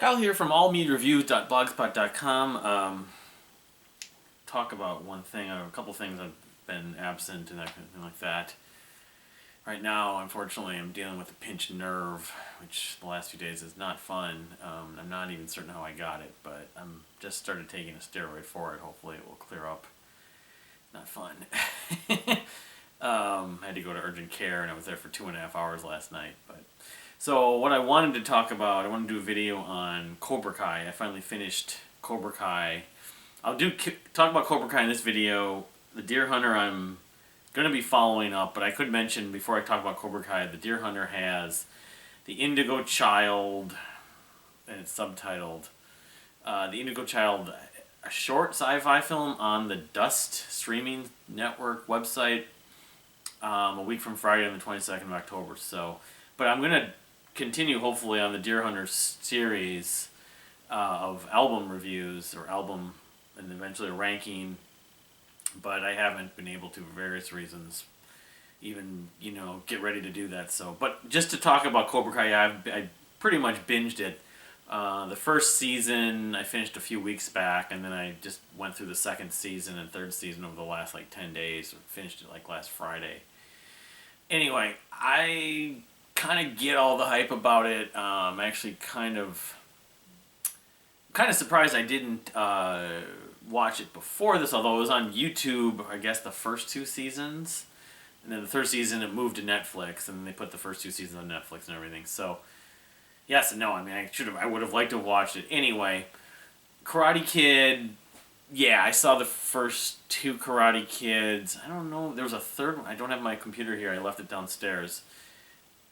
Kyle here from allmeatreviews.blogspot.com. Talk about one thing, or a couple things. I've been absent and that kind of thing like that. Right now, unfortunately, I'm dealing with a pinched nerve, which the last few days is not fun. I'm not even certain how I got it, but I'm just started taking a steroid for it. Hopefully, it will clear up. Not fun. I had to go to urgent care, and I was there for 2.5 hours last night. But so what I wanted to talk about, I wanted to do a video on Cobra Kai. I finally finished Cobra Kai. I'll talk about Cobra Kai in this video. The Deer Hunter I'm going to be following up, but I could mention before I talk about Cobra Kai, the Deer Hunter has the Indigo Child, and it's subtitled The Indigo Child, a short sci-fi film on the Dust streaming network website a week from Friday on the 22nd of October. So, but I'm going to continue hopefully on the Deer Hunter series of album reviews or album and eventually a ranking, but I haven't been able to for various reasons even get ready to do that. So, but just to talk about Cobra Kai, I pretty much binged it. The first season I finished a few weeks back, and then I just went through the second season and third season over the last 10 days. Finished it last Friday. Anyway, I kind of get all the hype about it. Actually, kind of surprised I didn't watch it before this, although it was on YouTube. I guess the first two seasons, and then the third season it moved to Netflix, and they put the first two seasons on Netflix and everything. So yes and no. I mean, I would have liked to have watched it anyway. Karate Kid. Yeah, I saw the first two Karate Kids. I don't know. There was a third one. I don't have my computer here. I left it downstairs.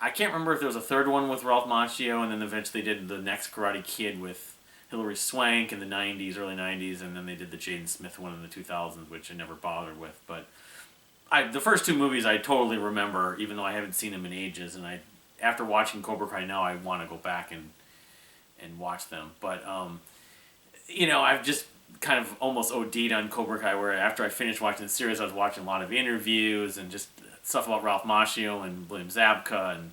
I can't remember if there was a third one with Ralph Macchio, and then eventually they did the next Karate Kid with Hilary Swank in the 90s, early 90s, and then they did the Jaden Smith one in the 2000s, which I never bothered with. But the first two movies I totally remember, even though I haven't seen them in ages, and after watching Cobra Kai now, I want to go back and watch them. But, I've just kind of almost OD'd on Cobra Kai, where after I finished watching the series, I was watching a lot of interviews and just stuff about Ralph Macchio and William Zabka, and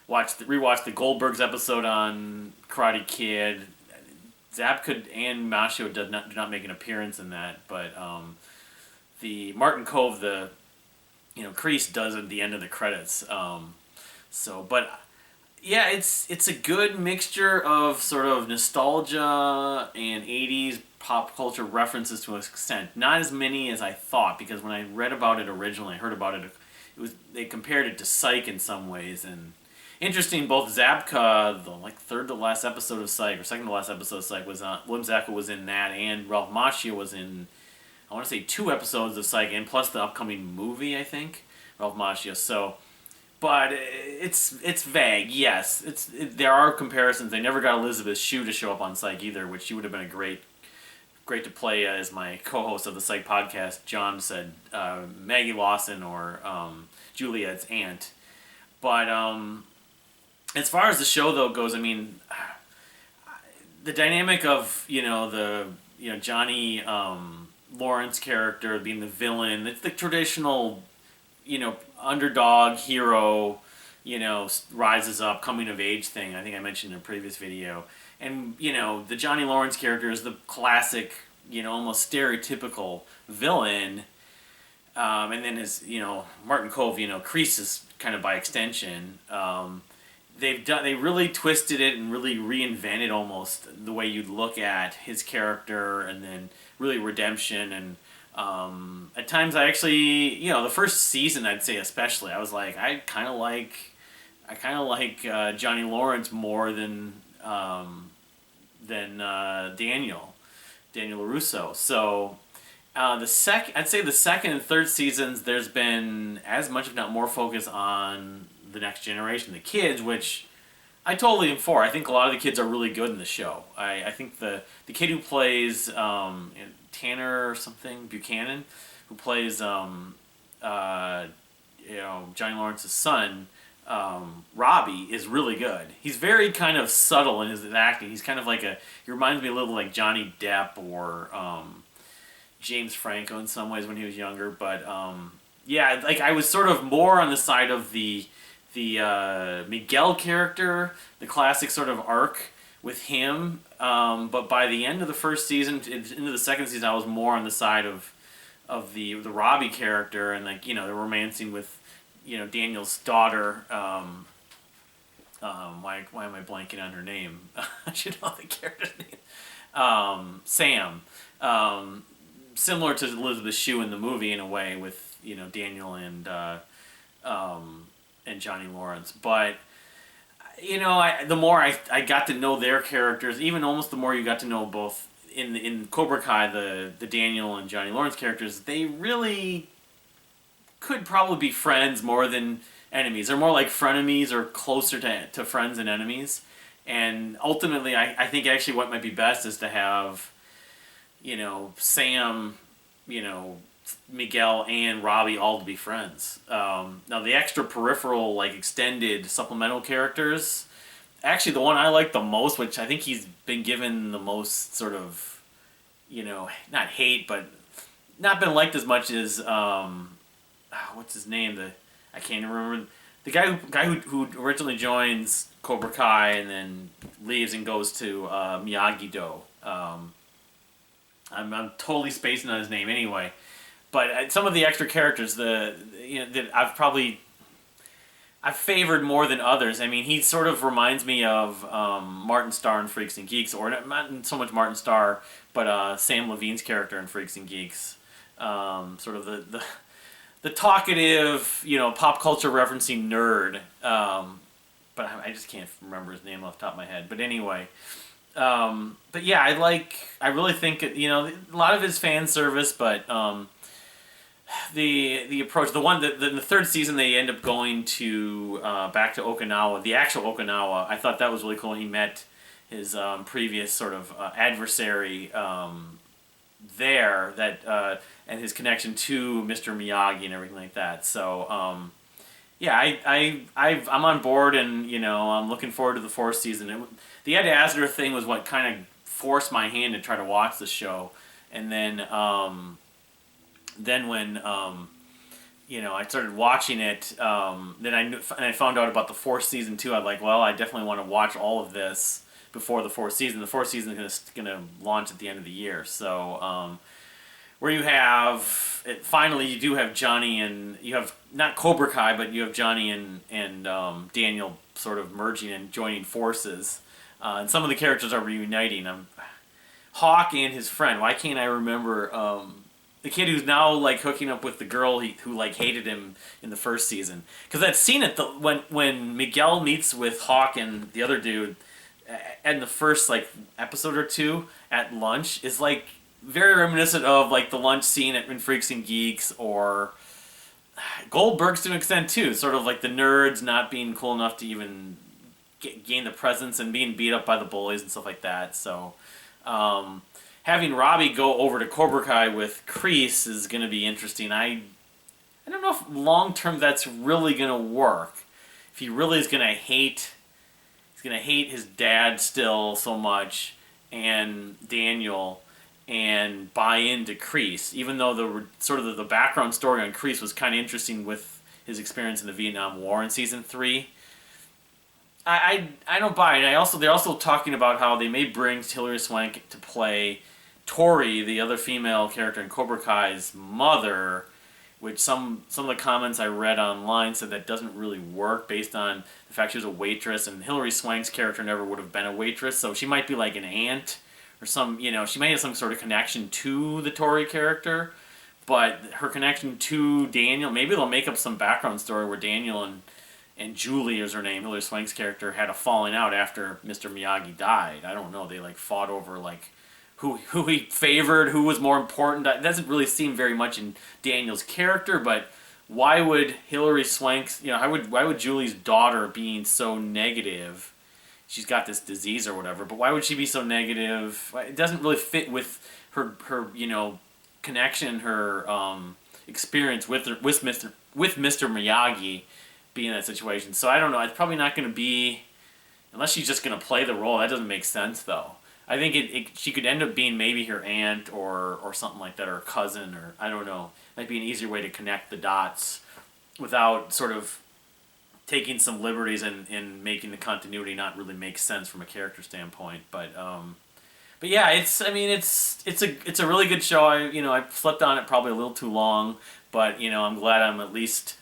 rewatched the Goldbergs episode on Karate Kid. Zabka and Macchio do not make an appearance in that, but the Martin Kove, the Kreese does at the end of the credits. But yeah, it's a good mixture of sort of nostalgia and 80s pop culture references to an extent. Not as many as I thought, because when I read about it originally, I heard about it, they compared it to Psych in some ways, and interesting, both Zabka, the third to last episode of Psych, or second to last episode of Psych, was on, William Zabka was in that, and Ralph Macchio was in, I want to say 2 episodes of Psych, and plus the upcoming movie, I think, Ralph Macchio. So, but it's vague. Yes, there are comparisons. They never got Elizabeth Shue to show up on Psych either, which she would have been a great to play as my co-host of the Psych podcast. John said Maggie Lawson or Juliet's aunt. But as far as the show though goes, I mean, the dynamic of Johnny Lawrence character being the villain, it's the traditional underdog hero, rises up, coming of age thing. I think I mentioned in a previous video. And, the Johnny Lawrence character is the classic, almost stereotypical villain. And then his, Martin Kove, Kreese is kind of by extension. They really twisted it and really reinvented almost the way you'd look at his character, and then really redemption. And at times I actually, the first season I'd say especially, I was like, I kind of like Johnny Lawrence more than Daniel LaRusso. So I'd say the second and third seasons, there's been as much, if not more, focus on the next generation, the kids, which I totally am for. I think a lot of the kids are really good in the show. I think the kid who plays Tanner or something Buchanan, who plays Johnny Lawrence's son, Robbie, is really good. He's very kind of subtle in his acting. He's kind of he reminds me a little like Johnny Depp or James Franco in some ways when he was younger. But yeah, I was sort of more on the side of the Miguel character, the classic sort of arc with him. But by the end of the first season, into the second season, I was more on the side of the Robbie character, and like the romancing with Daniel's daughter. Why am I blanking on her name? I should know the character's name. Sam. Similar to Elizabeth Shue in the movie in a way with Daniel and Johnny Lawrence, but the more I got to know their characters, even almost the more you got to know both in Cobra Kai, the Daniel and Johnny Lawrence characters, they really could probably be friends more than enemies. They're more like frenemies or closer to friends than enemies. And ultimately, I think actually what might be best is to have, Sam, Miguel and Robbie all to be friends. Now the extra peripheral, like extended supplemental characters, actually the one I like the most, which I think he's been given the most sort of, not hate, but not been liked as much as what's his name? I can't even remember the guy who originally joins Cobra Kai and then leaves and goes to Miyagi-Do. I'm totally spacing on his name anyway. But some of the extra characters, that I've favored more than others. I mean, he sort of reminds me of Martin Starr in Freaks and Geeks, or not so much Martin Starr, but Sam Levine's character in Freaks and Geeks. Sort of the talkative, pop culture referencing nerd. But I just can't remember his name off the top of my head. But anyway. But yeah, I really think a lot of his fan service, but the approach, the third season they end up going to back to Okinawa, the actual Okinawa. I thought that was really cool. He met his previous sort of adversary there, and his connection to Mr. Miyagi and everything like that. So yeah, I'm on board, and I'm looking forward to the fourth season. The Ed Asner thing was what kind of forced my hand to try to watch the show, and then when I started watching it, then I found out about the fourth season too. I'm like, well, I definitely want to watch all of this before the fourth season. The fourth season is gonna launch at the end of the year, so where you have finally you do have Johnny, and you have not Cobra Kai, but you have Johnny and Daniel sort of merging and joining forces, and some of the characters are reuniting. Hawk and his friend. Why can't I remember the kid who's now like hooking up with the girl who like hated him in the first season? Because that scene when Miguel meets with Hawk and the other dude in the first like episode or two at lunch is like very reminiscent of like the lunch scene in Freaks and Geeks, or Goldberg's to an extent too. Sort of like the nerds not being cool enough to even gain the presence and being beat up by the bullies and stuff like that. So having Robbie go over to Cobra Kai with Kreese is going to be interesting. I don't know if long term that's really going to work. If he really is going to hate, he's going to hate his dad still so much, and Daniel, and buy into Kreese, even though the background story on Kreese was kind of interesting with his experience in the Vietnam War in season 3. I don't buy it. They're also talking about how they may bring Hilary Swank to play Tori, the other female character in Cobra Kai's mother, which some of the comments I read online said that doesn't really work based on the fact she was a waitress, and Hilary Swank's character never would have been a waitress, so she might be like an aunt. Or she may have some sort of connection to the Tori character, but her connection to Daniel, maybe they'll make up some background story where Daniel and Julie is her name, Hilary Swank's character, had a falling out after Mr. Miyagi died. I don't know, they like fought over like who he favored, who was more important. That doesn't really seem very much in Daniel's character, but why would Hilary Swank's, why would Julie's daughter being so negative? She's got this disease or whatever, but why would she be so negative? It doesn't really fit with her connection, her experience with Mr. Miyagi being in that situation. So I don't know. It's probably not going to be, unless she's just going to play the role. That doesn't make sense though. I think she could end up being maybe her aunt or something like that, or a cousin, or I don't know. Might be an easier way to connect the dots without sort of taking some liberties in making the continuity not really make sense from a character standpoint. But yeah, it's a really good show. I slept on it probably a little too long, but I'm glad I'm at least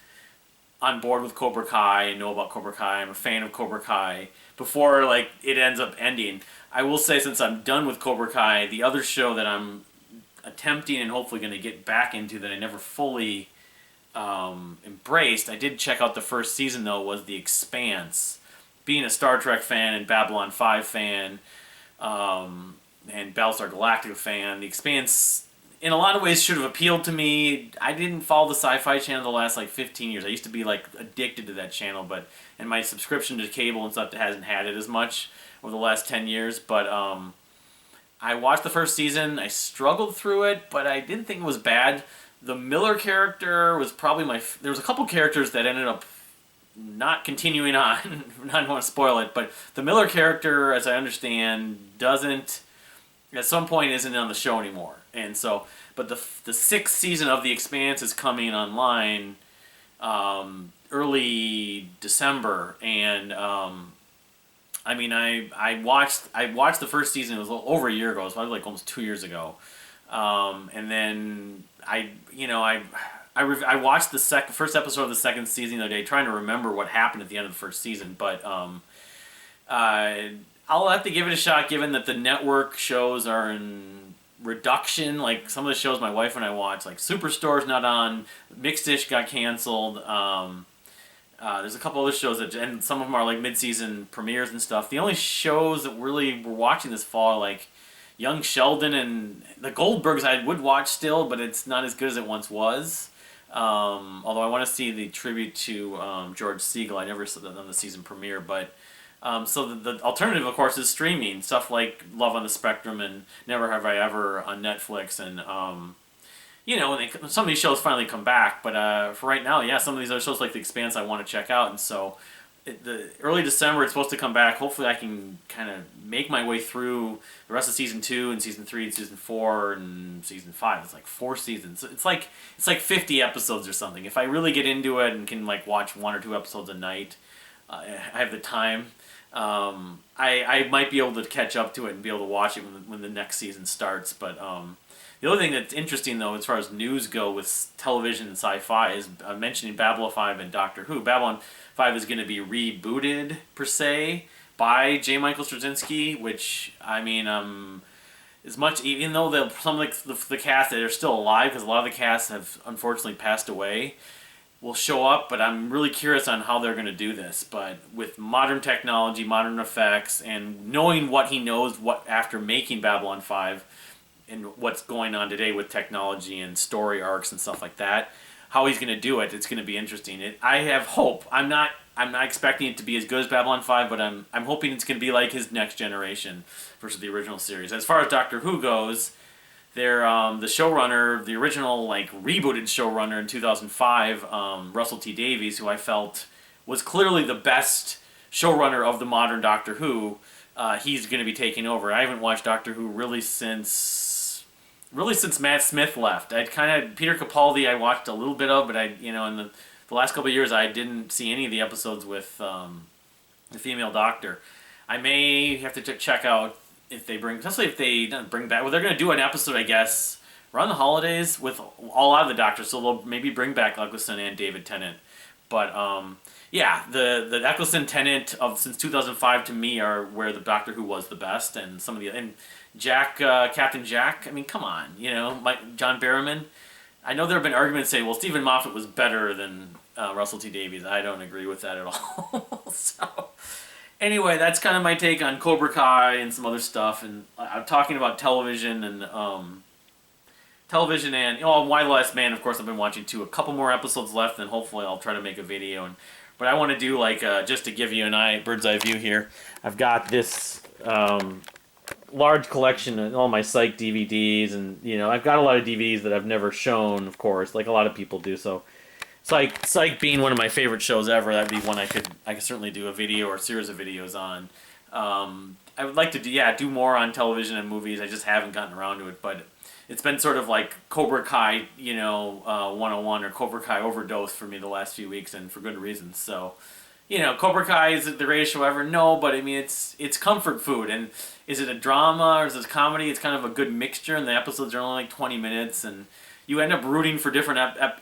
on board with Cobra Kai and know about Cobra Kai. I'm a fan of Cobra Kai. Before like it ends up ending, I will say since I'm done with Cobra Kai, the other show that I'm attempting and hopefully going to get back into that I never fully embraced. I did check out the first season though. Was The Expanse. Being a Star Trek fan and Babylon 5 fan, and Battlestar Galactica fan, The Expanse in a lot of ways should have appealed to me. I didn't follow the Sci-Fi Channel the last like 15 years. I used to be like addicted to that channel, and my subscription to cable and stuff hasn't had it as much over the last 10 years. But I watched the first season. I struggled through it, but I didn't think it was bad. The Miller character was probably there was a couple characters that ended up not continuing on. I don't want to spoil it, but the Miller character, as I understand, doesn't at some point isn't on the show anymore. And so, but the sixth season of The Expanse is coming online early December, and I watched the first season. It was over a year ago. It was probably like almost 2 years ago, and then I watched the first episode of the second season the other day, trying to remember what happened at the end of the first season. But I'll have to give it a shot, given that the network shows are in reduction. Like some of the shows my wife and I watch, like Superstore's not on, Mixed Dish got canceled. There's a couple other shows and some of them are like mid-season premieres and stuff. The only shows that really we're watching this fall are like Young Sheldon and the Goldbergs. I would watch still, but it's not as good as it once was. Although I want to see the tribute to George Segal. I never saw that on the season premiere, but so the alternative, of course, is streaming stuff like Love on the Spectrum and Never Have I Ever on Netflix, and some of these shows finally come back. But for right now, yeah, some of these other shows like The Expanse I want to check out, and so the early December it's supposed to come back. Hopefully, I can kind of make my way through the rest of season 2 and season 3 and season 4 and season 5. It's like 4 seasons. It's like 50 episodes or something. If I really get into it and can like watch 1 or 2 episodes a night, I have the time. I might be able to catch up to it and be able to watch it when the next season starts. But the other thing that's interesting, though, as far as news go with television and sci-fi, is mentioning Babylon 5 and Doctor Who. Babylon 5 is going to be rebooted, per se, by J. Michael Straczynski, which, I mean, as much, even though some of the cast that are still alive, because a lot of the cast have unfortunately passed away, will show up, but I'm really curious on how they're going to do this. But with modern technology, modern effects, and knowing what he knows after making Babylon 5 and what's going on today with technology and story arcs and stuff like that, how he's going to do it, it's going to be interesting. I have hope. I'm not expecting it to be as good as Babylon 5, but I'm hoping it's going to be like his Next Generation versus the original series. As far as Doctor Who goes, they're the showrunner, the original like rebooted showrunner in 2005, Russell T Davies, who I felt was clearly the best showrunner of the modern Doctor Who. He's going to be taking over. I haven't watched Doctor Who really since Matt Smith left. Peter Capaldi I watched a little bit of, but in the last couple of years I didn't see any of the episodes with the female Doctor. I may have to check out if they especially if they don't bring back. Well, they're going to do an episode, I guess, around the holidays with all out of the Doctors, so they'll maybe bring back Eccleston and David Tennant. But yeah, the Eccleston Tennant of since 2005 to me are where the Doctor Who was the best, and some of the Jack, Captain Jack. I mean, come on, John Barrowman. I know there have been arguments saying, well, Stephen Moffat was better than Russell T Davies. I don't agree with that at all. So. Anyway, that's kind of my take on Cobra Kai and some other stuff, and I'm talking about television and Why the Last Man. Of course, I've been watching too. A couple more episodes left, and hopefully I'll try to make a video. But I want to do like just to give you a bird's eye view here. I've got this large collection of all my Psych DVDs, and I've got a lot of DVDs that I've never shown, of course, like a lot of people do. So. Psych being one of my favorite shows ever, that'd be one I could certainly do a video or a series of videos on. I would like to do more on television and movies. I just haven't gotten around to it, but it's been sort of like Cobra Kai, 101 or Cobra Kai overdose for me the last few weeks, and for good reasons. So, you know, Cobra Kai is it the greatest show ever? No, but I mean, it's comfort food. And is it a drama or is it a comedy? It's kind of a good mixture, and the episodes are only like 20 minutes, and you end up rooting for different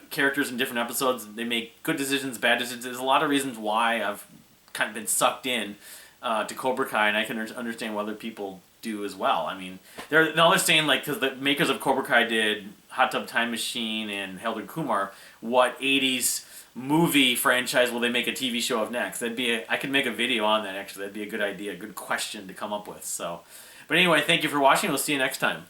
characters in different episodes. They make good decisions, bad decisions. There's a lot of reasons why I've kind of been sucked in to Cobra Kai, and I can understand why other people do as well. I mean, they're saying, like, because the makers of Cobra Kai did Hot Tub Time Machine and Harold and Kumar, what 80s movie franchise will they make a TV show of next? I could make a video on that, actually. That'd be a good idea, a good question to come up with. So, but anyway, thank you for watching. We'll see you next time.